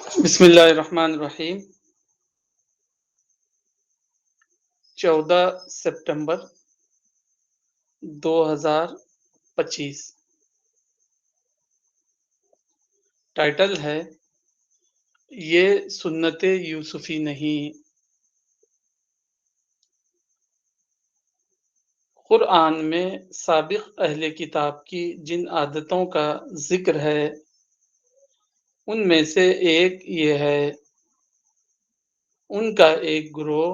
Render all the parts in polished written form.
بسم اللہ الرحمن الرحیم 14 ستمبر 2025۔ ٹائٹل ہے یہ سنت یوسفی نہیں۔ قرآن میں سابق اہل کتاب کی جن عادتوں کا ذکر ہے ان میں سے ایک یہ ہے، ان کا ایک گروہ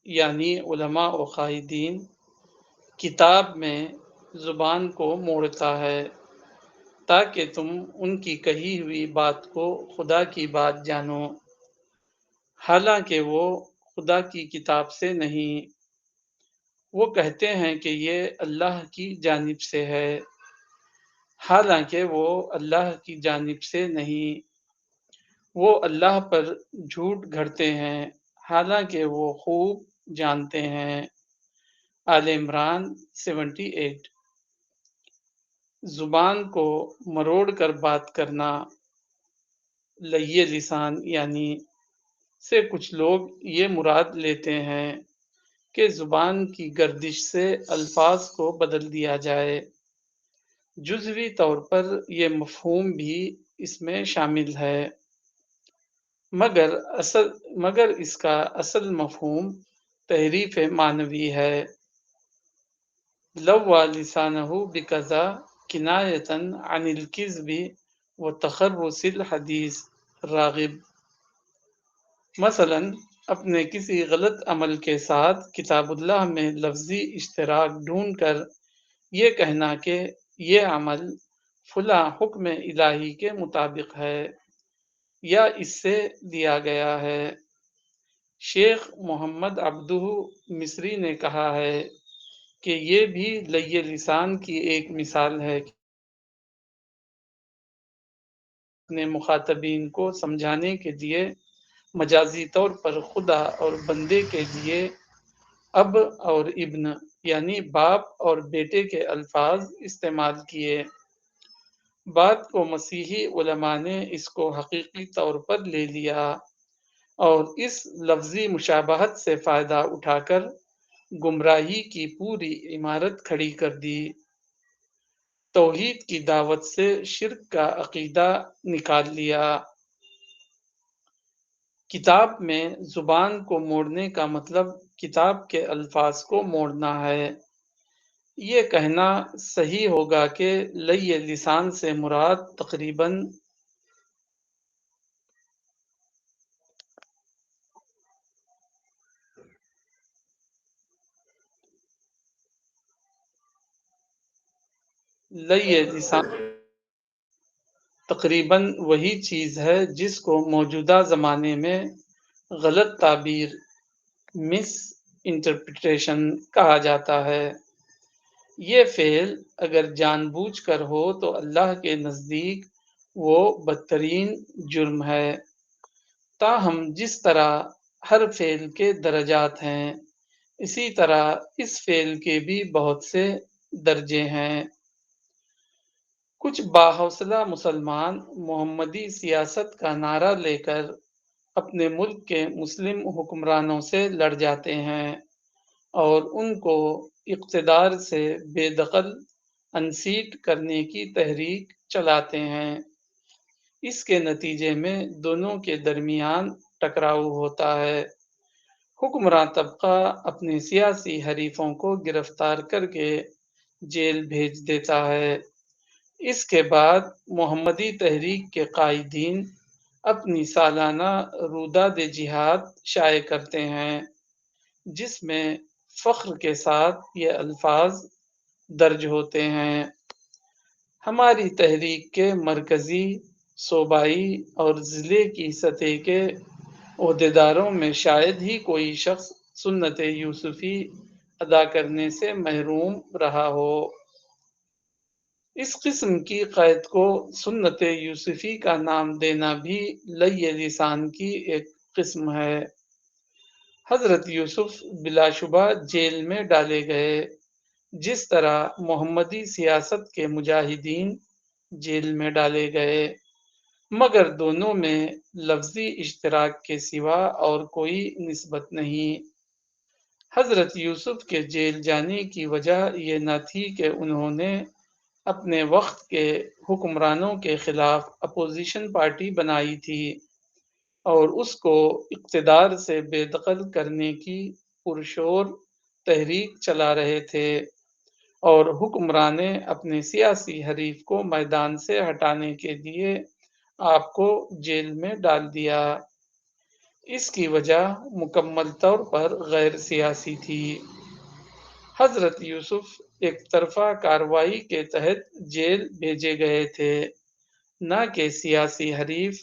یعنی علماء و قائدین کتاب میں زبان کو موڑتا ہے تاکہ تم ان کی کہی ہوئی بات کو خدا کی بات جانو، حالانکہ وہ خدا کی کتاب سے نہیں۔ وہ کہتے ہیں کہ یہ اللہ کی جانب سے ہے، حالانکہ وہ اللہ کی جانب سے نہیں۔ وہ اللہ پر جھوٹ گھڑتے ہیں، حالانکہ وہ خوب جانتے ہیں۔ آل عمران 78۔ زبان کو مروڑ کر بات کرنا، لیے لسان یعنی سے کچھ لوگ یہ مراد لیتے ہیں کہ زبان کی گردش سے الفاظ کو بدل دیا جائے۔ جزوی طور پر یہ مفہوم بھی اس میں شامل ہے، مگر اس کا اصل مفہوم تحریف معنوی ہے۔ لوّا لسانہ بکذا کنایۃً عن الکذب وتخرص الحدیث، راغب۔ مثلاً اپنے کسی غلط عمل کے ساتھ کتاب اللہ میں لفظی اشتراک ڈھونڈ کر یہ کہنا کہ یہ عمل فلاں حکم الہی کے مطابق ہے یا اس سے دیا گیا ہے۔ شیخ محمد عبدہ مصری نے کہا ہے کہ یہ بھی لیے لسان کی ایک مثال ہے کہ اپنے مخاطبین کو سمجھانے کے لیے مجازی طور پر خدا اور بندے کے لیے اب اور ابن یعنی باپ اور بیٹے کے الفاظ استعمال کیے۔ بات کو مسیحی علماء نے اس کو حقیقی طور پر لے لیا اور اس لفظی مشابہت سے فائدہ اٹھا کر گمراہی کی پوری عمارت کھڑی کر دی۔ توحید کی دعوت سے شرک کا عقیدہ نکال لیا۔ کتاب میں زبان کو موڑنے کا مطلب کتاب کے الفاظ کو موڑنا ہے۔ یہ کہنا صحیح ہوگا کہ لیے لسان سے مراد تقریباً لیے لسان تقریباً وہی چیز ہے جس کو موجودہ زمانے میں غلط تعبیر مس انٹرپریٹیشن کہا جاتا ہے۔ یہ فعل اگر جان بوجھ کر ہو تو اللہ کے نزدیک وہ بدترین جرم ہے۔ تاہم جس طرح ہر فعل کے درجات ہیں اسی طرح اس فعل کے بھی بہت سے درجے ہیں۔ کچھ باحوصلہ مسلمان محمدی سیاست کا نعرہ لے کر اپنے ملک کے مسلم حکمرانوں سے لڑ جاتے ہیں اور ان کو اقتدار سے بے دخل انسیٹ کرنے کی تحریک چلاتے ہیں۔ اس کے نتیجے میں دونوں کے درمیان ٹکراؤ ہوتا ہے۔ حکمراں طبقہ اپنے سیاسی حریفوں کو گرفتار کر کے جیل بھیج دیتا ہے۔ اس کے بعد محمدی تحریک کے قائدین اپنی سالانہ روداد جہاد شائع کرتے ہیں جس میں فخر کے ساتھ یہ الفاظ درج ہوتے ہیں: ہماری تحریک کے مرکزی، صوبائی اور ضلع کی سطح کے عہدیداروں میں شاید ہی کوئی شخص سنت یوسفی ادا کرنے سے محروم رہا ہو۔ اس قسم کی قید کو سنت یوسفی کا نام دینا بھی لیے لسان کی ایک قسم ہے۔ حضرت یوسف بلا شبہ جیل میں ڈالے گئے، جس طرح محمدی سیاست کے مجاہدین جیل میں ڈالے گئے۔ مگر دونوں میں لفظی اشتراک کے سوا اور کوئی نسبت نہیں۔ حضرت یوسف کے جیل جانے کی وجہ یہ نہ تھی کہ انہوں نے اپنے وقت کے حکمرانوں کے خلاف اپوزیشن پارٹی بنائی تھی اور اس کو اقتدار سے بے دخل کرنے کی پرشور تحریک چلا رہے تھے اور حکمران نے اپنے سیاسی حریف کو میدان سے ہٹانے کے لیے آپ کو جیل میں ڈال دیا۔ اس کی وجہ مکمل طور پر غیر سیاسی تھی۔ حضرت یوسف ایک طرفہ کارروائی کے تحت جیل بھیجے گئے تھے، نہ کہ سیاسی حریف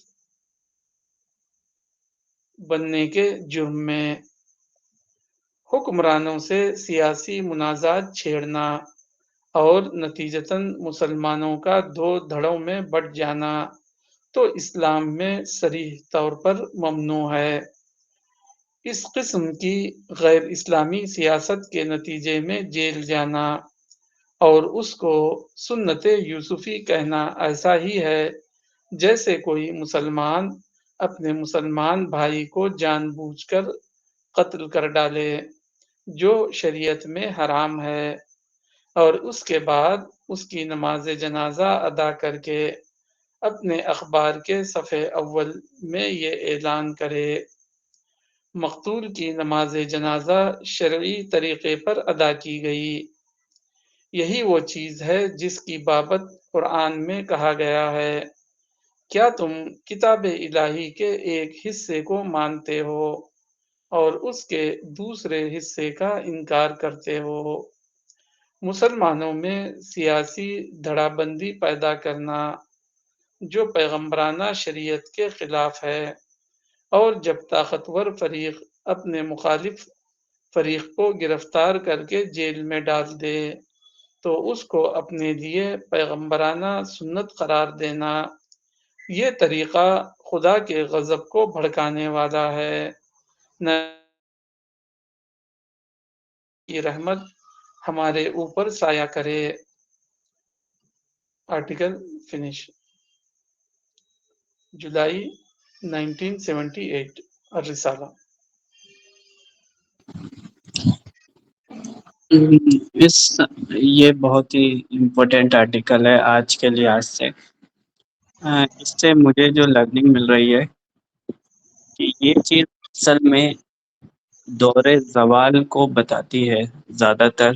بننے کے جرم میں۔ حکمرانوں سے سیاسی منازعات چھیڑنا اور نتیجتاً مسلمانوں کا دو دھڑوں میں بٹ جانا تو اسلام میں صریح طور پر ممنوع ہے۔ اس قسم کی غیر اسلامی سیاست کے نتیجے میں جیل جانا اور اس کو سنت یوسفی کہنا ایسا ہی ہے جیسے کوئی مسلمان اپنے مسلمان بھائی کو جان بوجھ کر قتل کر ڈالے، جو شریعت میں حرام ہے، اور اس کے بعد اس کی نماز جنازہ ادا کر کے اپنے اخبار کے صفحے اول میں یہ اعلان کرے: مقتول کی نماز جنازہ شرعی طریقے پر ادا کی گئی۔ یہی وہ چیز ہے جس کی بابت قرآن میں کہا گیا ہے: کیا تم کتاب الہی کے ایک حصے کو مانتے ہو اور اس کے دوسرے حصے کا انکار کرتے ہو؟ مسلمانوں میں سیاسی دھڑا بندی پیدا کرنا جو پیغمبرانہ شریعت کے خلاف ہے، اور جب طاقتور فریق اپنے مخالف فریق کو گرفتار کر کے جیل میں ڈال دے تو اس کو اپنے لیے پیغمبرانہ سنت قرار دینا، یہ طریقہ خدا کے غضب کو بھڑکانے والا ہے، نہ کی رحمت ہمارے اوپر سایہ کرے۔ Article finish. جولائی 1978 الرسالہ۔ اس یہ بہت ہی امپورٹینٹ آرٹیکل ہے آج کے لحاظ سے۔ اس سے مجھے جو لرننگ مل رہی ہے کہ یہ چیز اصل میں دور زوال کو بتاتی ہے۔ زیادہ تر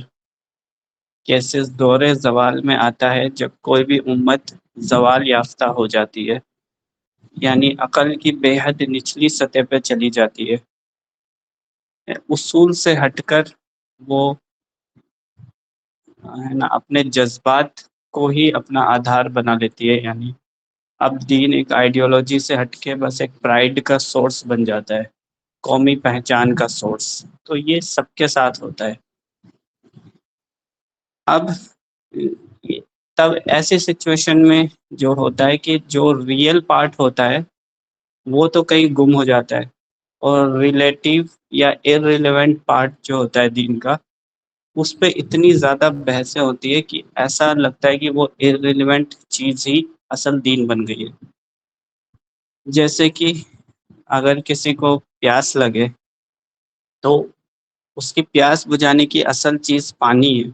کیسز دور زوال میں آتا ہے جب کوئی بھی امت زوال یافتہ ہو جاتی ہے، یعنی عقل کی بے حد نچلی سطح پہ چلی جاتی ہے، اصول سے ہٹ کر وہ ہے نا اپنے جذبات کو ہی اپنا آدھار بنا لیتی ہے۔ یعنی اب دین ایک آئیڈیولوجی سے ہٹ کے بس ایک پرائیڈ کا سورس بن جاتا ہے، قومی پہچان کا سورس۔ تو یہ سب کے ساتھ ہوتا ہے۔ اب تب ایسی سچویشن میں جو ہوتا ہے کہ جو ریئل پارٹ ہوتا ہے وہ تو کہیں گم ہو جاتا ہے، اور ریلیٹیو یا ارریلیونٹ پارٹ جو ہوتا ہے دین کا، اس پہ اتنی زیادہ بحثیں ہوتی ہے کہ ایسا لگتا ہے کہ وہ ارریلیونٹ چیز ہی اصل دین بن گئی ہے۔ جیسے کہ اگر کسی کو پیاس لگے تو اس کی پیاس بجھانے کی اصل چیز پانی ہے،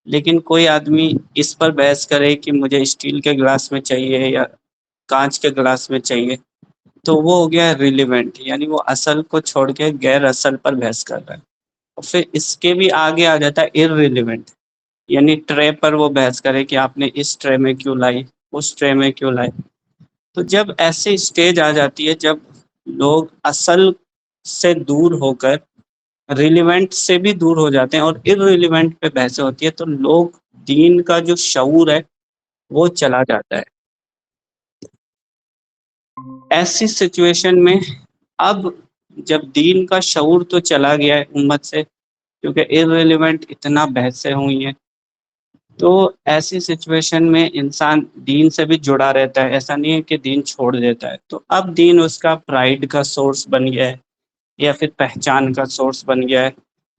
لیکن کوئی آدمی اس پر بحث کرے کہ مجھے اسٹیل کے گلاس میں چاہیے یا کانچ کے گلاس میں چاہیے، تو وہ ہو گیا ریلیونٹ، یعنی وہ اصل کو چھوڑ کے غیر اصل پر بحث کر رہا ہے۔ اور پھر اس کے بھی آگے آ جاتا ہے ارریلیونٹ، یعنی ٹرے پر وہ بحث کرے کہ آپ نے اس ٹرے میں کیوں لائی، اس ٹرے میں کیوں لائی۔ تو جب ایسی اسٹیج آ جاتی ہے جب لوگ اصل سے دور ہو کر ریلیونٹ سے بھی دور ہو جاتے ہیں اور ارریلیونٹ پہ بحثیں ہوتی ہے، تو لوگ دین کا جو شعور ہے وہ چلا جاتا ہے۔ ایسی سچویشن میں اب جب دین کا شعور تو چلا گیا ہے امت سے، کیونکہ ارریلیونٹ اتنا بحثیں ہوئی ہیں، تو ایسی سچویشن میں انسان دین سے بھی جڑا رہتا ہے، ایسا نہیں ہے کہ دین چھوڑ دیتا ہے۔ تو اب دین اس کا پرائیڈ کا سورس بن گیا ہے، یا پھر پہچان کا سورس بن گیا ہے،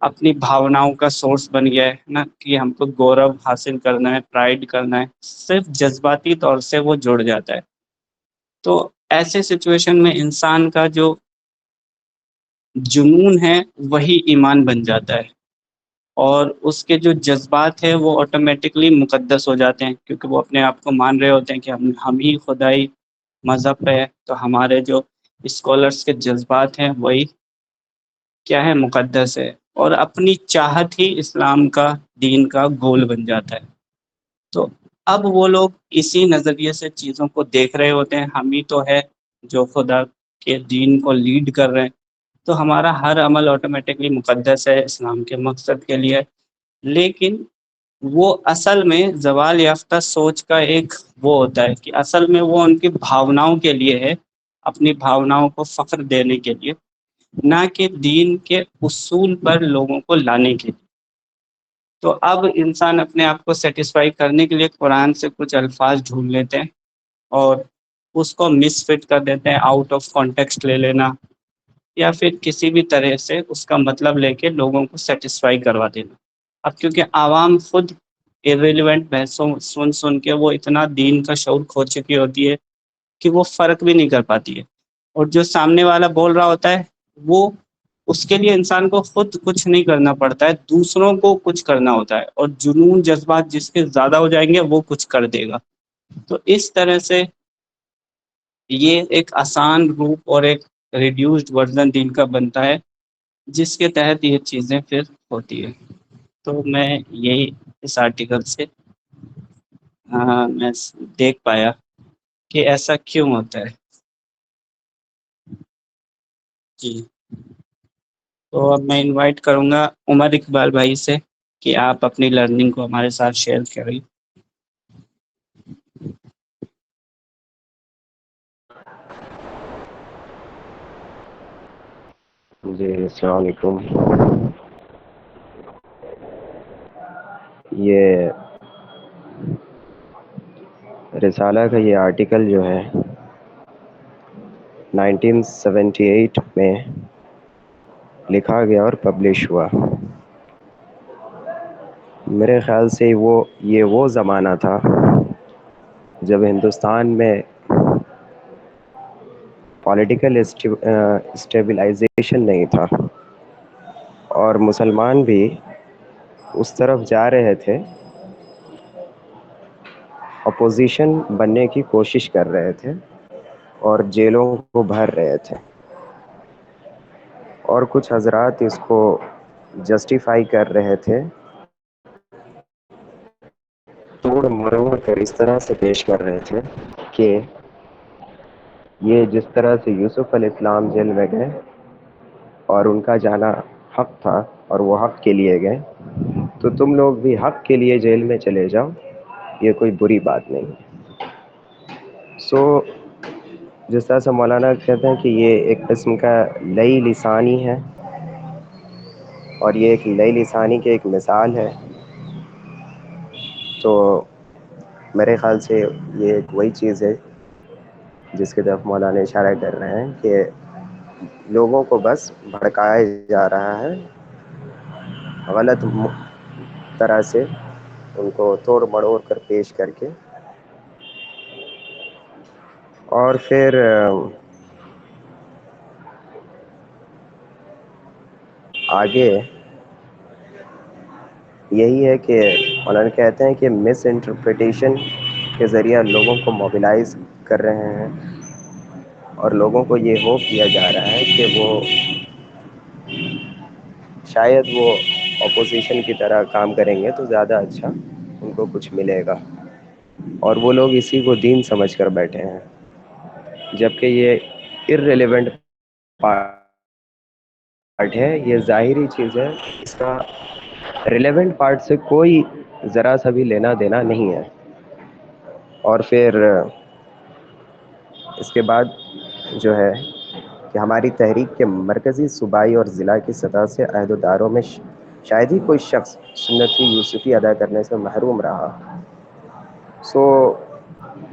اپنی بھاوناؤں کا سورس بن گیا ہے نا، کہ ہم کو گورو حاصل کرنا ہے، پرائیڈ کرنا ہے، صرف جذباتی طور سے وہ جڑ جاتا ہے۔ تو ایسے سچویشن میں انسان کا جو جنون ہے وہی ایمان بن جاتا ہے، اور اس کے جو جذبات ہیں وہ آٹومیٹکلی مقدس ہو جاتے ہیں، کیونکہ وہ اپنے آپ کو مان رہے ہوتے ہیں کہ ہم ہی خدائی مذہب ہے، تو ہمارے جو اسکالرس کے جذبات ہیں وہی کیا ہے، مقدس ہے، اور اپنی چاہت ہی اسلام کا دین کا گول بن جاتا ہے۔ تو اب وہ لوگ اسی نظریے سے چیزوں کو دیکھ رہے ہوتے ہیں، ہم ہی تو ہے جو خدا کے دین کو لیڈ کر رہے ہیں، تو ہمارا ہر عمل آٹومیٹکلی مقدس ہے اسلام کے مقصد کے لیے۔ لیکن وہ اصل میں زوال یافتہ سوچ کا ایک وہ ہوتا ہے کہ اصل میں وہ ان کی بھاوناؤں کے لیے ہے، اپنی بھاوناؤں کو فخر دینے کے لیے، نہ کہ دین کے اصول پر لوگوں کو لانے کے لیے۔ تو اب انسان اپنے آپ کو سیٹسفائی کرنے کے لیے قرآن سے کچھ الفاظ ڈھونڈ لیتے ہیں اور اس کو مس فٹ کر دیتے ہیں، آؤٹ آف کانٹیکسٹ لے لینا، یا پھر کسی بھی طرح سے اس کا مطلب لے کے لوگوں کو سیٹسفائی کروا دینا۔ اب کیونکہ عوام خود irrelevant بحثوں سن سن کے وہ اتنا دین کا شعور کھو چکی ہوتی ہے کہ وہ فرق بھی نہیں کر پاتی ہے، اور جو سامنے والا بول رہا ہوتا ہے وہ اس کے لیے انسان کو خود کچھ نہیں کرنا پڑتا ہے، دوسروں کو کچھ کرنا ہوتا ہے، اور جنون جذبات جس کے زیادہ ہو جائیں گے وہ کچھ کر دے گا۔ تو اس طرح سے یہ ایک آسان روپ اور ایک ریڈیوسڈ ورژن دین کا بنتا ہے، جس کے تحت یہ چیزیں پھر ہوتی ہے۔ تو میں یہی اس آرٹیکل سے میں دیکھ پایا کہ ایسا کیوں ہوتا ہے۔ جی، تو اب میں انوائٹ کروں گا عمر اقبال بھائی سے کہ آپ اپنی لرننگ کو ہمارے ساتھ شیئر کریں۔ جی السلام علیکم۔ یہ رسالہ کا یہ آرٹیکل جو ہے 1978 میں لکھا گیا اور پبلش ہوا۔ میرے خیال سے یہ وہ زمانہ تھا جب ہندوستان میں پولیٹیکل اسٹیبلائزیشن نہیں تھا، اور مسلمان بھی اس طرف جا رہے تھے، اپوزیشن بننے کی کوشش کر رہے تھے اور جیلوں کو بھر رہے تھے، اور کچھ حضرات اس کو جسٹیفائی کر رہے تھے، توڑ مروڑ کر اس طرح سے پیش کر رہے تھے کہ یہ جس طرح سے یوسف علیہ السلام جیل میں گئے اور ان کا جانا حق تھا اور وہ حق کے لیے گئے، تو تم لوگ بھی حق کے لیے جیل میں چلے جاؤ، یہ کوئی بری بات نہیں۔ جس طرح سے مولانا کہتے ہیں کہ یہ ایک قسم کا لئی لسانی ہے، اور یہ ایک لئی لسانی کی ایک مثال ہے، تو میرے خیال سے یہ ایک وہی چیز ہے جس کی طرف مولانا اشارہ کر رہے ہیں کہ لوگوں کو بس بھڑکایا جا رہا ہے، غلط طرح سے ان کو توڑ مڑوڑ کر پیش کر کے، اور پھر آگے یہی ہے کہ مولانا کہتے ہیں کہ مس انٹرپریٹیشن کے ذریعہ لوگوں کو موبلائز کر رہے ہیں، اور لوگوں کو یہ ہوپ کیا جا رہا ہے کہ وہ شاید وہ اپوزیشن کی طرح کام کریں گے تو زیادہ اچھا ان کو کچھ ملے گا، اور وہ لوگ اسی کو دین سمجھ کر بیٹھے ہیں، جبکہ یہ irrelevant پارٹ ہے، یہ ظاہری چیز ہے، اس کا ریلیونٹ پارٹ سے کوئی ذرا سا بھی لینا دینا نہیں ہے۔ اور پھر اس کے بعد جو ہے کہ ہماری تحریک کے مرکزی صوبائی اور ضلع کی سطح سے عہدیداروں میں شاید ہی کوئی شخص سنت یوسفی ادا کرنے سے محروم رہا۔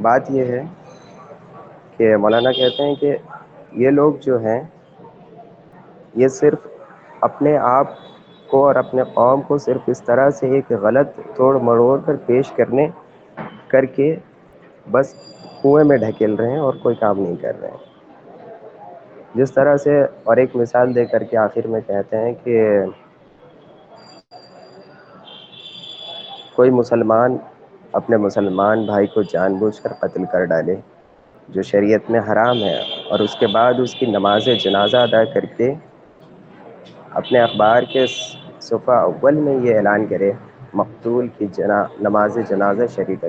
بات یہ ہے کہ مولانا کہتے ہیں کہ یہ لوگ جو ہیں یہ صرف اپنے آپ کو اور اپنے قوم کو صرف اس طرح سے ایک غلط توڑ مڑوڑ کر پیش کر کے بس کنویں میں ڈھکیل رہے ہیں اور کوئی کام نہیں کر رہے ہیں. جس طرح سے، اور ایک مثال دے کر کے آخر میں کہتے ہیں کہ کوئی مسلمان اپنے مسلمان بھائی کو جان بوجھ کر قتل کر ڈالے جو شریعت میں حرام ہے، اور اس کے بعد اس کی نماز جنازہ ادا کر کے اپنے اخبار کے صفحہ اول میں یہ اعلان کرے مقتول کی نماز جنازہ شریک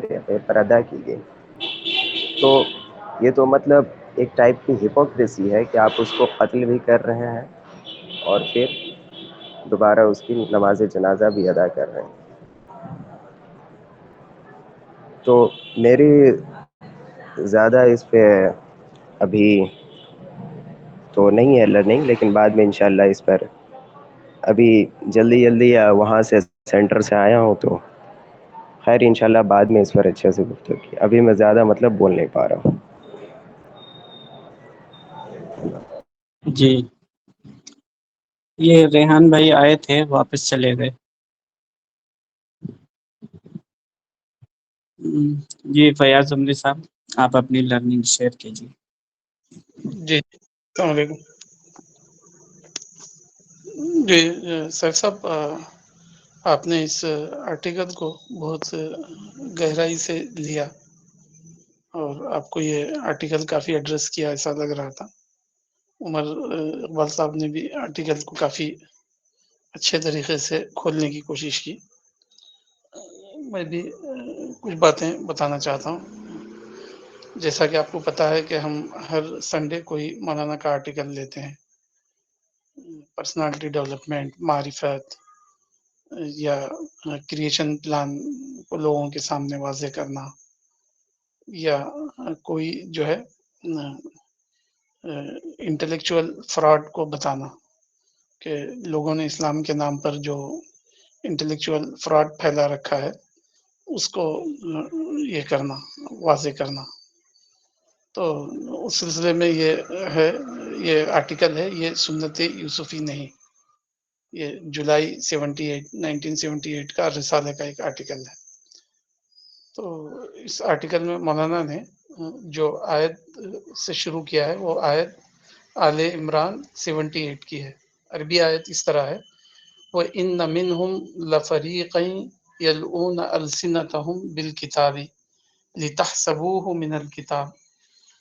پر ادا کی گئی. تو یہ تو مطلب ایک ٹائپ کی ہپوکریسی ہے کہ آپ اس کو قتل بھی کر رہے ہیں اور پھر دوبارہ اس کی نماز جنازہ بھی ادا کر رہے ہیں. تو میری زیادہ اس پہ ابھی تو نہیں ہے لرننگ، لیکن بعد میں انشاءاللہ اس پر ابھی جلدی وہاں سے سینٹر سے آیا ہوں، تو خیر انشاءاللہ بعد میں اس پر اچھے سے گفتگو کی. ابھی میں زیادہ مطلب بول نہیں پا رہا ہوں. جی، یہ ریحان بھائی آئے تھے، واپس چلے گئے. جی فیاض عمری صاحب، آپ اپنی لرننگ شیئر کیجیے. جی السلام علیکم. جی سر صاحب، آپ نے اس آرٹیکل کو بہت گہرائی سے لیا اور آپ کو یہ آرٹیکل کافی ایڈریس کیا ایسا لگ رہا تھا. عمر اقبال صاحب نے بھی آرٹیکل کو کافی اچھے طریقے سے کھولنے کی کوشش کی. میں بھی کچھ باتیں بتانا چاہتا ہوں. جیسا کہ آپ کو پتا ہے کہ ہم ہر سنڈے کو ہی مولانا کا آرٹیکل لیتے ہیں. پرسنالٹی ڈیولپمنٹ، معرفت یا کریشن پلان کو لوگوں کے سامنے واضح کرنا، یا کوئی جو ہے انٹلیکچوئل فراڈ کو بتانا کہ لوگوں نے اسلام کے نام پر جو انٹلیکچوئل فراڈ پھیلا رکھا ہے اس کو یہ کرنا، واضح کرنا. تو اس سلسلے میں یہ آرٹیکل ہے، یہ سنت یوسفی نہیں، یہ جولائی 1978 کا رسالے کا ایک آرٹیکل ہے. تو اس آرٹیکل میں مولانا نے جو آیت سے شروع کیا ہے وہ آیت آل عمران 78 کی ہے. عربی آیت اس طرح ہے: وَإِنَّ مِنْهُمْ لَفَرِيقًا يَلْوُونَ أَلْسِنَتَهُمْ بِالْكِتَابِ لِتَحْسَبُوهُ مِنَ الْكِتَابِ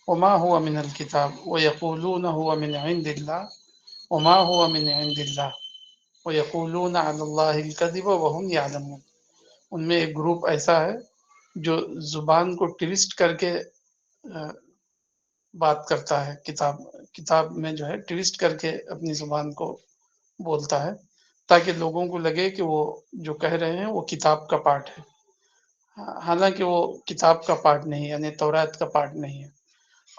وَمَا هُوَ مِنَ الْكِتَابِ وَيَقُولُونَ هُوَ مِنْ عِنْدِ اللَّهِ وَمَا هُوَ مِنْ عِنْدِ اللَّهِ وَيَقُولُونَ عَلَى اللَّهِ الْكَذِبَ وَهُمْ يَعْلَمُونَ. ان میں ایک گروپ ایسا ہے جو زبان کو ٹویسٹ کر کے بات کرتا ہے، کتاب میں جو ہے ٹویسٹ کر کے اپنی زبان کو بولتا ہے تاکہ لوگوں کو لگے کہ وہ جو کہہ رہے ہیں وہ کتاب کا پارٹ ہے، حالانکہ وہ کتاب کا پارٹ نہیں، یعنی تورات کا پارٹ نہیں ہے.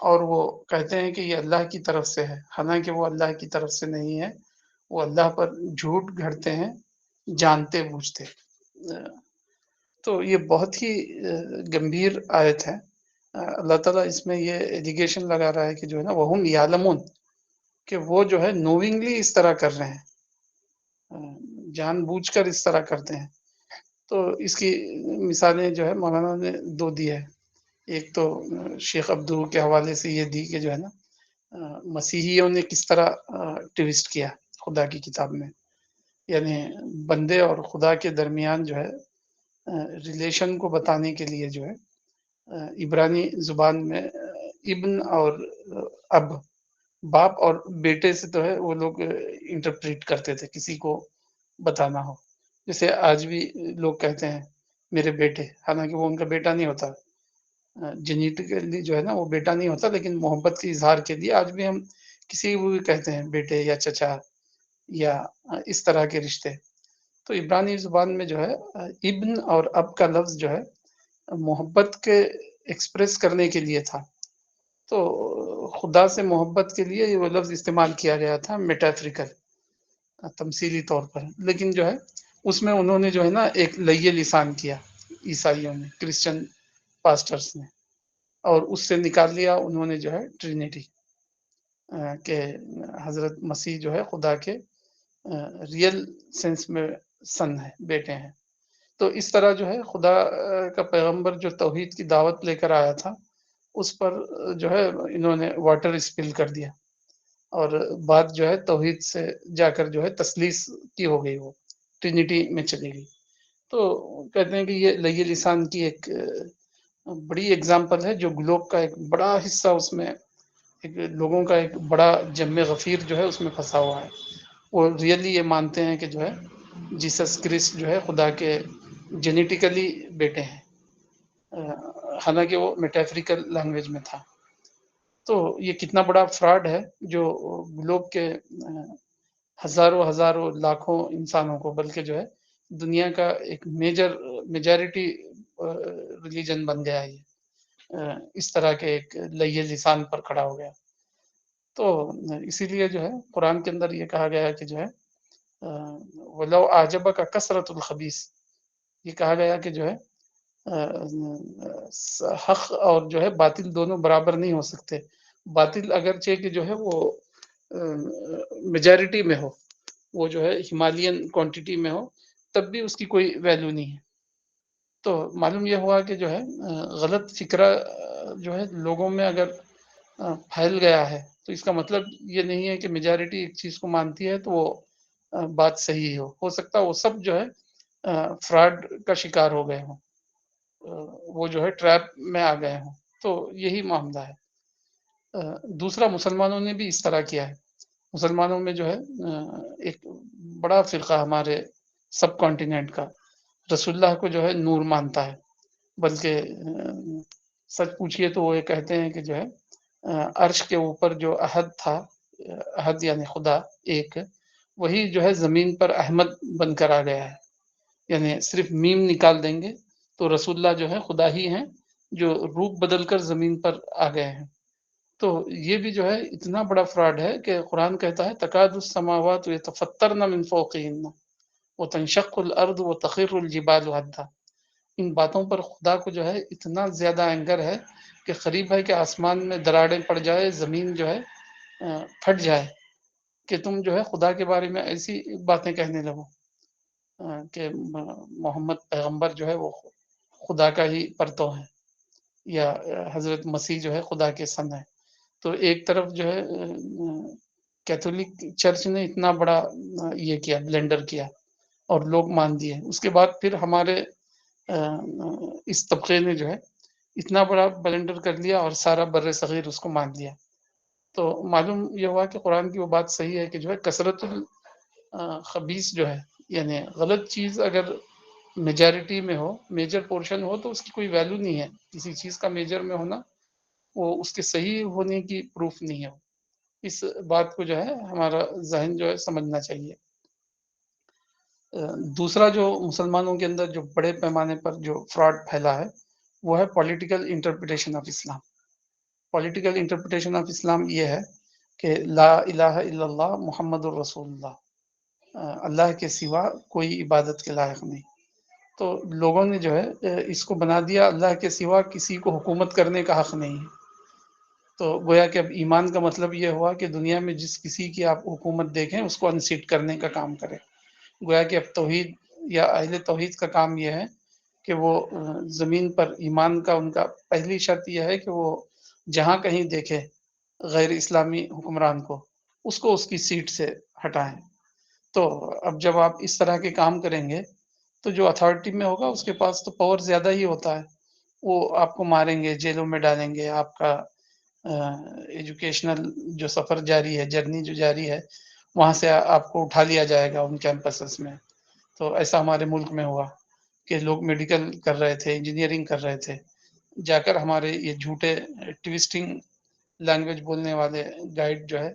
اور وہ کہتے ہیں کہ یہ اللہ کی طرف سے ہے، حالانکہ وہ اللہ کی طرف سے نہیں ہے، وہ اللہ پر جھوٹ گھڑتے ہیں جانتے بوجھتے. تو یہ بہت ہی گمبھیر آیت ہے. اللہ تعالیٰ اس میں یہ ایلیگیشن لگا رہا ہے کہ جو ہے نا وہم یعلمون، کہ وہ جو ہے نوونگلی اس طرح کر رہے ہیں، جان بوجھ کر اس طرح کرتے ہیں. تو اس کی مثالیں جو ہے مولانا نے دو دی ہے. ایک تو شیخ عبدو کے حوالے سے یہ دی کہ جو ہے نا مسیحیوں نے کس طرح ٹویسٹ کیا خدا کی کتاب میں، یعنی بندے اور خدا کے درمیان جو ہے ریلیشن کو بتانے کے لیے جو ہے عبرانی زبان میں ابن اور اب، باپ اور بیٹے سے تو ہے وہ لوگ انٹرپریٹ کرتے تھے کسی کو بتانا ہو. جیسے آج بھی لوگ کہتے ہیں میرے بیٹے، حالانکہ وہ ان کا بیٹا نہیں ہوتا، جینیٹیکلی جو ہے نا وہ بیٹا نہیں ہوتا، لیکن محبت کے اظہار کے لیے آج بھی ہم کسی کو بھی کہتے ہیں بیٹے یا چچا یا اس طرح کے رشتے. تو عبرانی زبان میں جو ہے ابن اور اب کا لفظ جو ہے محبت کے ایکسپریس کرنے کے لیے تھا. تو خدا سے محبت کے لیے وہ لفظ استعمال کیا گیا تھا میٹافریکل، تمثیلی طور پر. لیکن جو ہے اس میں انہوں نے جو ہے نا ایک لئے لسان کیا، عیسائیوں نے، کرسچن پاسٹرز نے، اور اس سے نکال لیا انہوں نے جو ہے ٹرینیٹی، کہ حضرت مسیح جو ہے خدا کے ریئل سینس میں سن ہے، بیٹے ہیں. تو اس طرح جو ہے خدا کا پیغمبر جو توحید کی دعوت لے کر آیا تھا اس پر جو ہے انہوں نے واٹر اسپل کر دیا، اور بات جو ہے توحید سے جا کر جو ہے تثلیث کی ہو گئی، وہ ٹرینیٹی میں چلی گئی۔ تو کہتے ہیں کہ یہ لئی لسان کی ایک بڑی اگزامپل ہے، جو گلوب کا ایک بڑا حصہ اس میں، ایک لوگوں کا ایک بڑا جم غفیر جو ہے اس میں پھنسا ہوا ہے۔ وہ ریئلی یہ مانتے ہیں کہ جو ہے جیسس کرسٹ جو ہے خدا کے جینیٹیکلی بیٹے ہیں، حالانکہ وہ میٹافریکل لینگویج میں تھا۔ تو یہ کتنا بڑا فراڈ ہے جو گلوب کے ہزاروں لاکھوں انسانوں کو، بلکہ جو ہے دنیا کا ایک میجارٹی ریلیجن بن گیا ہے، یہ اس طرح کے ایک لئی لسان پر کھڑا ہو گیا۔ تو اسی لیے جو ہے قرآن کے اندر یہ کہا گیا ہے کہ جو ہے وَلَوْ أَعْجَبَكَ كَثْرَةُ الْخَبِيثِ، یہ کہا گیا کہ جو ہے حق اور جو ہے باطل دونوں برابر نہیں ہو سکتے۔ باطل اگرچہ کہ جو ہے وہ میجارٹی میں ہو، وہ جو ہے ہمالین کوانٹٹی میں ہو، تب بھی اس کی کوئی ویلیو نہیں ہے۔ تو معلوم یہ ہوا کہ جو ہے غلط فکرہ جو ہے لوگوں میں اگر پھیل گیا ہے تو اس کا مطلب یہ نہیں ہے کہ میجارٹی ایک چیز کو مانتی ہے تو وہ بات صحیح ہو سکتا ہے وہ سب جو ہے فراڈ کا شکار ہو گئے ہوں، وہ جو ہے ٹریپ میں آ گئے ہوں۔ تو یہی معاملہ ہے۔ دوسرا، مسلمانوں نے بھی اس طرح کیا ہے۔ مسلمانوں میں جو ہے ایک بڑا فرقہ ہمارے سب کانٹیننٹ کا رسول اللہ کو جو ہے نور مانتا ہے، بلکہ سچ پوچھئے تو وہ یہ کہتے ہیں کہ جو ہے عرش کے اوپر جو احد تھا، احد یعنی خدا ایک، وہی جو ہے زمین پر احمد بن کر آ گیا ہے، یعنی صرف میم نکال دیں گے تو رسول اللہ جو ہے خدا ہی ہیں جو روپ بدل کر زمین پر آ گئے ہیں۔ تو یہ بھی جو ہے اتنا بڑا فراڈ ہے کہ قرآن کہتا ہے تکاد السماوات یتفطرن من فوقہن وتنشق الارض وتخر الجبال هدا۔ ان باتوں پر خدا کو جو ہے اتنا زیادہ اینگر ہے کہ قریب ہے کہ آسمان میں دراڑیں پڑ جائے، زمین جو ہے پھٹ جائے، کہ تم جو ہے خدا کے بارے میں ایسی باتیں کہنے لگو کہ محمد پیغمبر جو ہے وہ خدا کا ہی پرتو ہے، یا حضرت مسیح جو ہے خدا کے سن ہے۔ تو ایک طرف جو ہے کیتھولک چرچ نے اتنا بڑا یہ کیا، بلنڈر کیا اور لوگ مان دیے، اس کے بعد پھر ہمارے اس طبقے نے جو ہے اتنا بڑا بلنڈر کر لیا اور سارا بر صغیر اس کو مان لیا۔ تو معلوم یہ ہوا کہ قرآن کی وہ بات صحیح ہے کہ جو ہے کثرت الخبیث جو ہے، یعنی غلط چیز اگر میجارٹی میں ہو، میجر پورشن ہو، تو اس کی کوئی ویلیو نہیں ہے۔ کسی چیز کا میجر میں ہونا وہ اس کے صحیح ہونے کی پروف نہیں ہے۔ اس بات کو جو ہے ہمارا ذہن جو ہے سمجھنا چاہیے۔ دوسرا جو مسلمانوں کے اندر جو بڑے پیمانے پر جو فراڈ پھیلا ہے وہ ہے political interpretation of Islam. Political interpretation of Islam یہ ہے کہ لا الہ الا اللہ محمد الرسول اللہ، اللہ کے سوا کوئی عبادت کے لائق نہیں۔ تو لوگوں نے جو ہے اس کو بنا دیا اللہ کے سوا کسی کو حکومت کرنے کا حق نہیں ہے۔ تو گویا کہ اب ایمان کا مطلب یہ ہوا کہ دنیا میں جس کسی کی آپ حکومت دیکھیں اس کو انسیٹ کرنے کا کام کریں۔ گویا کہ اب توحید یا اہل توحید کا کام یہ ہے کہ وہ زمین پر ایمان کا ان کا پہلی شرط یہ ہے کہ وہ جہاں کہیں دیکھے غیر اسلامی حکمران کو اس کی سیٹ سے ہٹائیں۔ تو اب جب آپ اس طرح کے کام کریں گے تو جو اتھارٹی میں ہوگا اس کے پاس تو پاور زیادہ ہی ہوتا ہے، وہ آپ کو ماریں گے، جیلوں میں ڈالیں گے، آپ کا ایجوکیشنل جو سفر جاری ہے، جرنی جو جاری ہے، وہاں سے آپ کو اٹھا لیا جائے گا ان کیمپسز میں۔ تو ایسا ہمارے ملک میں ہوا کہ لوگ میڈیکل کر رہے تھے، انجینئرنگ کر رہے تھے، جا کر ہمارے یہ جھوٹے ٹویسٹنگ لینگویج بولنے والے گائیڈ جو ہے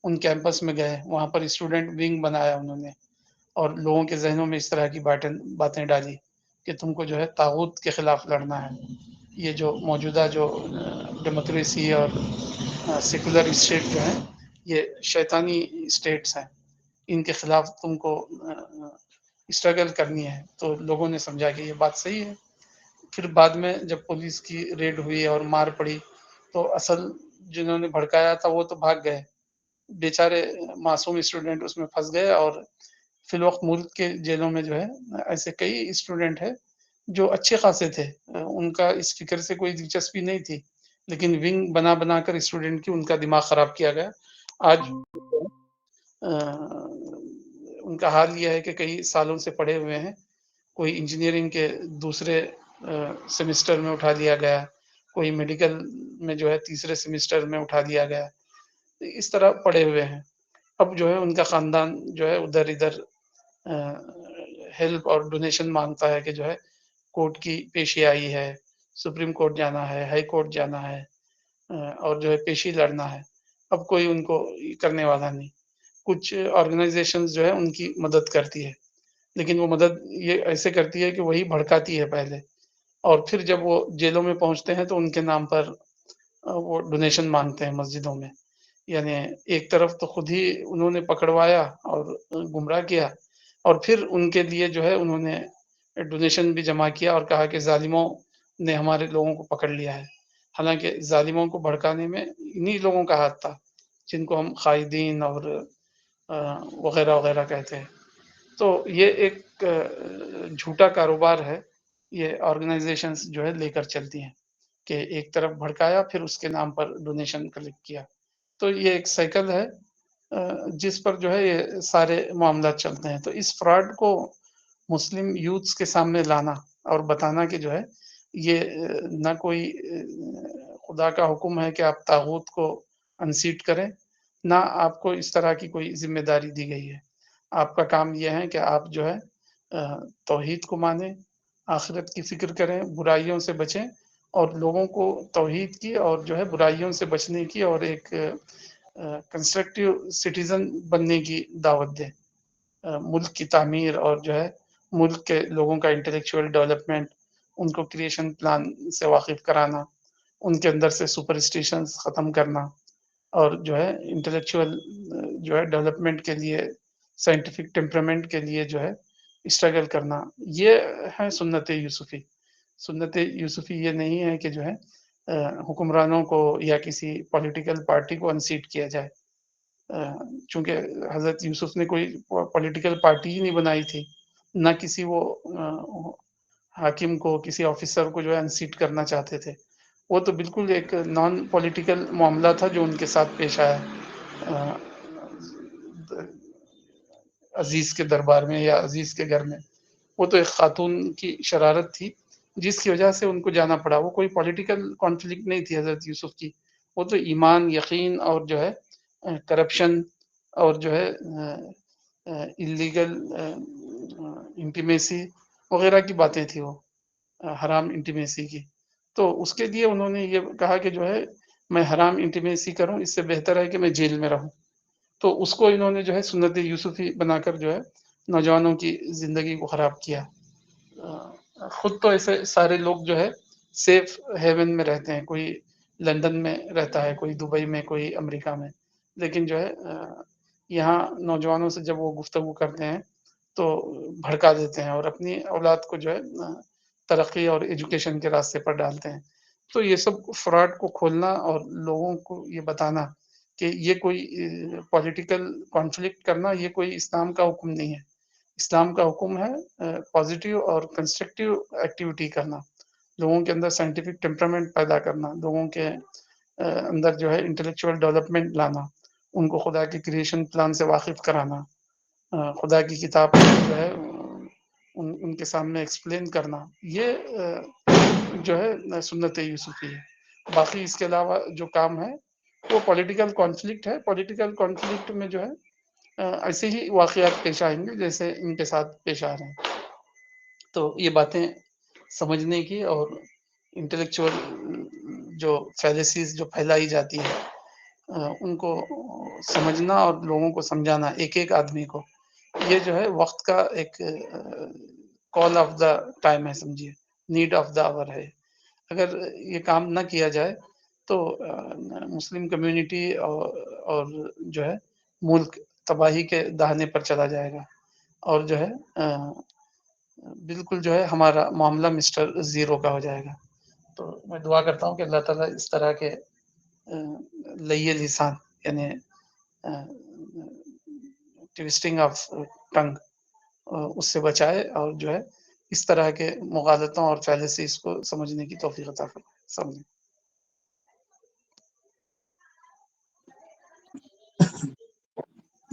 ان کیمپس میں گئے، وہاں پر اسٹوڈنٹ ونگ بنایا انہوں نے، اور لوگوں کے ذہنوں میں اس طرح کی باتیں ڈالی کہ تم کو جو ہے طاغوت کے خلاف لڑنا ہے، یہ جو موجودہ جو ڈیموکریسی اور سیکولر اسٹیٹ جو ہیں یہ شیطانی اسٹیٹس ہیں، ان کے خلاف تم کو اسٹرگل کرنی ہے۔ تو لوگوں نے سمجھا کہ یہ بات صحیح ہے۔ پھر بعد میں جب پولیس کی ریڈ ہوئی اور مار پڑی تو اصل جنہوں نے بھڑکایا تھا وہ تو بھاگ گئے، بیچارے معصوم اسٹوڈنٹ اس میں پھنس گئے، اور فی الوقت ملک کے جیلوں میں جو ہے ایسے کئی اسٹوڈنٹ ہیں جو اچھے خاصے تھے، ان کا اس فکر سے کوئی دلچسپی نہیں تھی لیکن ونگ بنا بنا کر اسٹوڈنٹ کی ان کا دماغ خراب کیا گیا. آج ان کا حال یہ ہے کہ کئی سالوں سے پڑھے ہوئے ہیں، کوئی انجینئرنگ کے دوسرے سیمسٹر میں اٹھا لیا گیا، کوئی میڈیکل میں جو ہے تیسرے سیمسٹر میں اٹھا لیا گیا، اس طرح پڑھے ہوئے ہیں. اب جو ہے ان کا خاندان جو ہے ادھر ادھر ہیلپ اور ڈونیشن مانگتا ہے کہ جو ہے کورٹ کی پیشی آئی ہے، سپریم کورٹ جانا ہے، ہائی کورٹ جانا ہے، اور جو ہے پیشی لڑنا ہے. اب کوئی ان کو کرنے والا نہیں. کچھ آرگنائزیشنز جو ہے ان کی مدد کرتی ہے، لیکن وہ مدد یہ ایسے کرتی ہے کہ وہی بھڑکاتی ہے پہلے، اور پھر جب وہ جیلوں میں پہنچتے ہیں تو ان کے نام پر وہ ڈونیشن مانگتے ہیں مسجدوں میں. یعنی ایک طرف تو خود ہی انہوں نے پکڑوایا اور گمراہ کیا، اور پھر ان کے لیے جو ہے انہوں نے ڈونیشن بھی جمع کیا اور کہا کہ ظالموں نے ہمارے لوگوں کو پکڑ لیا ہے. حالانکہ ظالموں کو بھڑکانے میں انہی لوگوں کا ہاتھ تھا جن کو ہم قائدین اور وغیرہ وغیرہ کہتے ہیں. تو یہ ایک جھوٹا کاروبار ہے، یہ آرگنائزیشنز جو ہے لے کر چلتی ہیں کہ ایک طرف بھڑکایا پھر اس کے نام پر ڈونیشن کلیکٹ کیا. تو یہ ایک سائیکل ہے جس پر جو ہے یہ سارے معاملات چلتے ہیں. تو اس فراڈ کو مسلم یوتھس کے سامنے لانا اور بتانا کہ جو ہے یہ نہ کوئی خدا کا حکم ہے کہ آپ طاغوت کو انسیٹ کریں، نہ آپ کو اس طرح کی کوئی ذمہ داری دی گئی ہے. آپ کا کام یہ ہے کہ آپ جو ہے توحید کو مانیں، آخرت کی فکر کریں، برائیوں سے بچیں، اور لوگوں کو توحید کی اور جو ہے برائیوں سے بچنے کی اور ایک کنسٹرکٹیو سٹیزن بننے کی دعوت دیں. ملک کی تعمیر اور جو ہے ملک کے لوگوں کا انٹلیکچوئل ڈیولپمنٹ، ان کو کریشن پلان سے واقف کرانا، ان کے اندر سے سپرسٹیشنز ختم کرنا، اور جو ہے انٹلیکچوئل جو ہے ڈیولپمنٹ کے لیے، سائنٹیفک ٹیمپرامنٹ کے لیے جو ہے اسٹرگل کرنا. یہ ہے سنت یوسفی. سنت یوسفی یہ نہیں ہے کہ جو ہے حکمرانوں کو یا کسی پولیٹیکل پارٹی کو انسیٹ کیا جائے. چونکہ حضرت یوسف نے کوئی پولیٹیکل پارٹی ہی نہیں بنائی تھی، نہ کسی وہ حاکم کو، کسی آفیسر کو جو ہے انسیٹ کرنا چاہتے تھے. وہ تو بالکل ایک نان پولیٹیکل معاملہ تھا جو ان کے ساتھ پیش آیا عزیز کے دربار میں یا عزیز کے گھر میں. وہ تو ایک خاتون کی شرارت تھی جس کی وجہ سے ان کو جانا پڑا. وہ کوئی پولیٹیکل کانفلکٹ نہیں تھی حضرت یوسف کی، وہ تو ایمان، یقین اور جو ہے کرپشن اور جو ہے اللیگل انٹیمیسی وغیرہ کی باتیں تھی، وہ حرام انٹیمیسی کی. تو اس کے لیے انہوں نے یہ کہا کہ جو ہے میں حرام انٹیمیسی کروں، اس سے بہتر ہے کہ میں جیل میں رہوں. تو اس کو انہوں نے جو ہے سنت یوسفی بنا کر جو ہے نوجوانوں کی زندگی کو خراب کیا. خود تو ایسے سارے لوگ جو ہے سیف ہیون میں رہتے ہیں، کوئی لندن میں رہتا ہے، کوئی دبئی میں، کوئی امریکہ میں، لیکن جو ہے یہاں نوجوانوں سے جب وہ گفتگو کرتے ہیں تو بھڑکا دیتے ہیں اور اپنی اولاد کو جو ہے ترقی اور ایجوکیشن کے راستے پر ڈالتے ہیں. تو یہ سب فراڈ کو کھولنا اور لوگوں کو یہ بتانا کہ یہ کوئی پولیٹیکل کانفلکٹ کرنا یہ کوئی اسلام کا حکم نہیں ہے. اسلام کا حکم ہے پازیٹیو اور کنسٹرکٹیو ایکٹیویٹی کرنا، لوگوں کے اندر سائنٹیفک ٹیمپرامنٹ پیدا کرنا، لوگوں کے اندر جو ہے انٹلیکچوئل ڈیولپمنٹ لانا، ان کو خدا کے کریشن پلان سے واقف کرانا، خدا کی کتاب جو ہے ان کے سامنے ایکسپلین کرنا. یہ جو ہے سنت یوسفی ہے. باقی اس کے علاوہ جو کام ہے وہ پولیٹیکل کانفلکٹ ہے. پولیٹیکل کانفلکٹ میں جو ہے ایسے ہی واقعات پیش آئیں گے جیسے ان کے ساتھ پیش آ رہے ہیں. تو یہ باتیں سمجھنے کی اور انٹلیکچوئل جو فیلیسیز جو پھیلائی جاتی ہے ان کو سمجھنا اور لوگوں کو سمجھانا، ایک ایک آدمی کو، یہ جو ہے وقت کا ایک کال آف دا ٹائم ہے، سمجھیے نیڈ آف دا آور ہے. اگر یہ کام نہ کیا جائے تو مسلم کمیونٹی اور جو ہے ملک تباہی کے دہانے پر چلا جائے گا، اور جو ہے بالکل جو ہے ہمارا معاملہ مسٹر زیرو کا ہو جائے گا. تو میں دعا کرتا ہوں کہ اللہ تعالیٰ اس طرح کے لئی لسان یعنی ٹویسٹنگ آف ٹنگ اس سے بچائے، اور جو ہے اس طرح کے مغالطوں اور فیلیسیز کو سمجھنے کی توفیق عطا فرمائے. سمجھیں.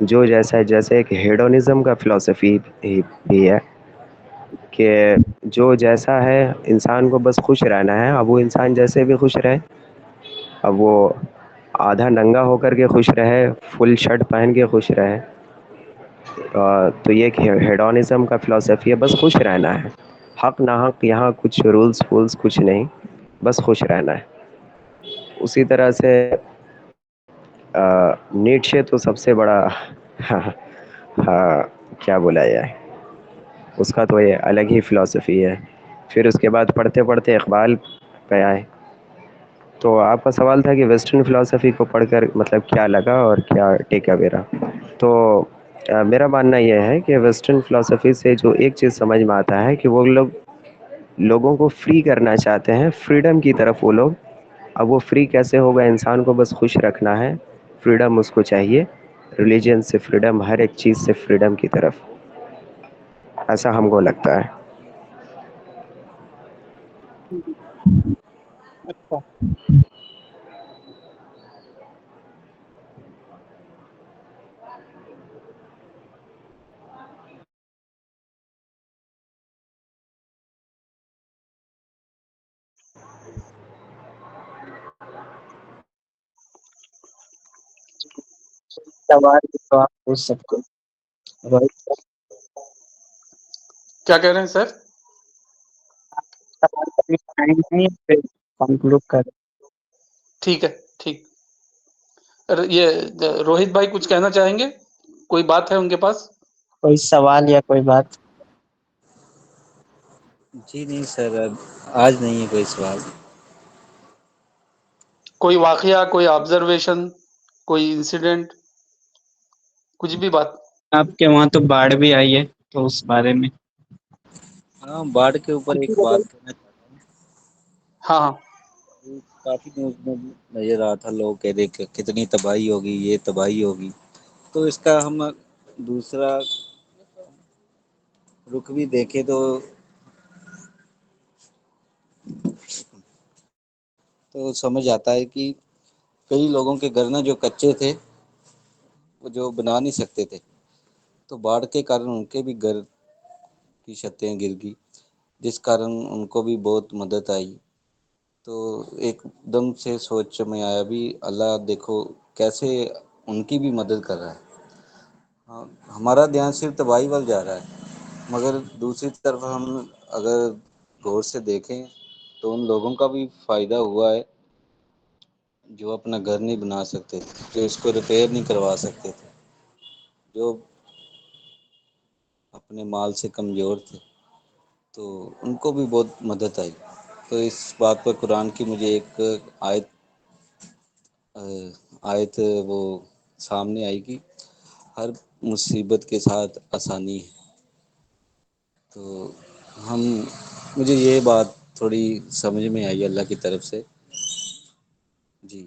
جو جیسا ہے، جیسے ایک ہیڈونزم کا فلسفی بھی ہے کہ جو جیسا ہے انسان کو بس خوش رہنا ہے. اب وہ انسان جیسے بھی خوش رہے، اب وہ آدھا ننگا ہو کر کے خوش رہے، فل شرٹ پہن کے خوش رہے، تو یہ ایک ہیڈونزم کا فلسفی ہے. بس خوش رہنا ہے، حق نہ حق یہاں کچھ رولز فولز کچھ نہیں، بس خوش رہنا ہے. اسی طرح سے نیٹشے تو سب سے بڑا کیا بولا جائے، اس کا تو یہ الگ ہی فلسفی ہے. پھر اس کے بعد پڑھتے پڑھتے اقبال پہ آئے. تو آپ کا سوال تھا کہ ویسٹرن فلسفی کو پڑھ کر مطلب کیا لگا اور کیا ٹیک اوے رہا. تو میرا ماننا یہ ہے کہ ویسٹرن فلسفی سے جو ایک چیز سمجھ میں آتا ہے کہ وہ لوگ لوگوں کو فری کرنا چاہتے ہیں، فریڈم کی طرف وہ لوگ. اب وہ فری کیسے ہوگا؟ انسان کو بس خوش رکھنا ہے، فریڈم اس کو چاہیے، ریلیجن سے فریڈم، ہر ایک چیز سے فریڈم کی طرف، ایسا ہم کو لگتا ہے. اچھا. سوال تو آپ پوچھ سکتے ہیں روہت. کیا کہہ رہے ہیں سر؟ سوال کا بھی ٹائم نہیں ہے، پھر کنکلوڈ کر. ٹھیک ہے، ٹھیک. یہ روہت بھائی کچھ کہنا چاہیں گے؟ کوئی بات ہے ان کے پاس؟ کوئی سوال یا کوئی بات؟ جی نہیں سر، اب آج نہیں ہے کوئی سوال. کوئی واقعہ، کوئی آبزرویشن، کوئی انسیڈنٹ، کچھ بھی بات؟ آپ کے وہاں تو باڑھ بھی آئی ہے، تو اس بارے میں ہاں، باڑھ کے اوپر ایک بات کرنا چاہتا ہوں. ہاں ہاں. کافی نیوز میں نظر آتا تھا، لوگ کہہ رہے کہ کتنی تباہی ہوگی، یہ تباہی ہوگی. تو اس کا ہم دوسرا رخ بھی دیکھیں تو سمجھ آتا ہے کہ کئی لوگوں کے گھر نا جو کچے تھے، وہ جو بنا نہیں سکتے تھے، تو باڑھ کے کارن ان کے بھی گھر کی چھتیں گر گئی، جس کارن ان کو بھی بہت مدد آئی. تو ایک دم سے سوچ میں آیا بھی اللہ دیکھو کیسے ان کی بھی مدد کر رہا ہے. ہاں، ہمارا دھیان صرف تباہی وال جا رہا ہے، مگر دوسری طرف ہم اگر غور سے دیکھیں تو ان لوگوں کا بھی فائدہ ہوا ہے جو اپنا گھر نہیں بنا سکتے تھے، جو اس کو ریپیئر نہیں کروا سکتے تھے، جو اپنے مال سے کمزور تھے، تو ان کو بھی بہت مدد آئی. تو اس بات پر قرآن کی مجھے ایک آیت وہ سامنے آئی کہ ہر مصیبت کے ساتھ آسانی ہے. تو مجھے یہ بات تھوڑی سمجھ میں آئی اللہ کی طرف سے. جی.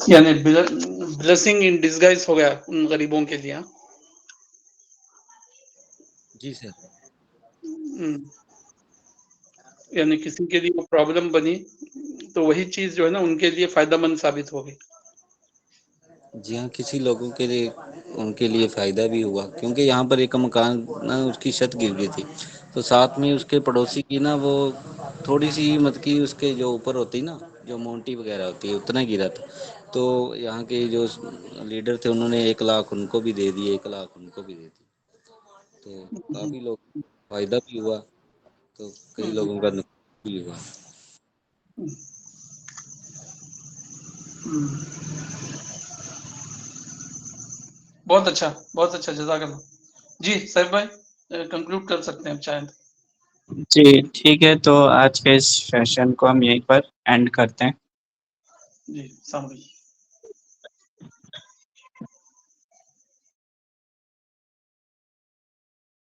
یعنی بلیسنگ ان ڈسگائز ہو گیا ان غریبوں کے لیے. جی سر. یعنی کسی کے لیے پرابلم بنی تو وہی چیز جو ہے نا ان کے لیے فائدہ مند ثابت ہوگی. جی ہاں، کسی لوگوں کے لیے ان کے لیے فائدہ بھی ہوا، کیونکہ یہاں پر ایک مکان نا اس کی چھت گر گئی تھی، تو ساتھ میں اس کے پڑوسی کی نا وہ تھوڑی سی مت کی اس کے جو اوپر ہوتی نا جو مونٹی وغیرہ ہوتی ہے اتنا گرا تھا. تو یہاں کے جو لیڈر تھے انہوں نے 1,00,000 ان کو بھی دے دیے، 1,00,000 ان کو بھی دے دی. تو کافی لوگ فائدہ بھی ہوا، تو کئی لوگوں کا نقصان بھی ہوا. بہت اچھا، بہت اچھا، جزاک اللہ. جی سیف بھائی کنکلوڈ کر سکتے ہیں شاید. جی ٹھیک ہے، تو آج کے اس سیشن کو ہم یہیں پر اینڈ کرتے ہیں. جی السلام علیکم.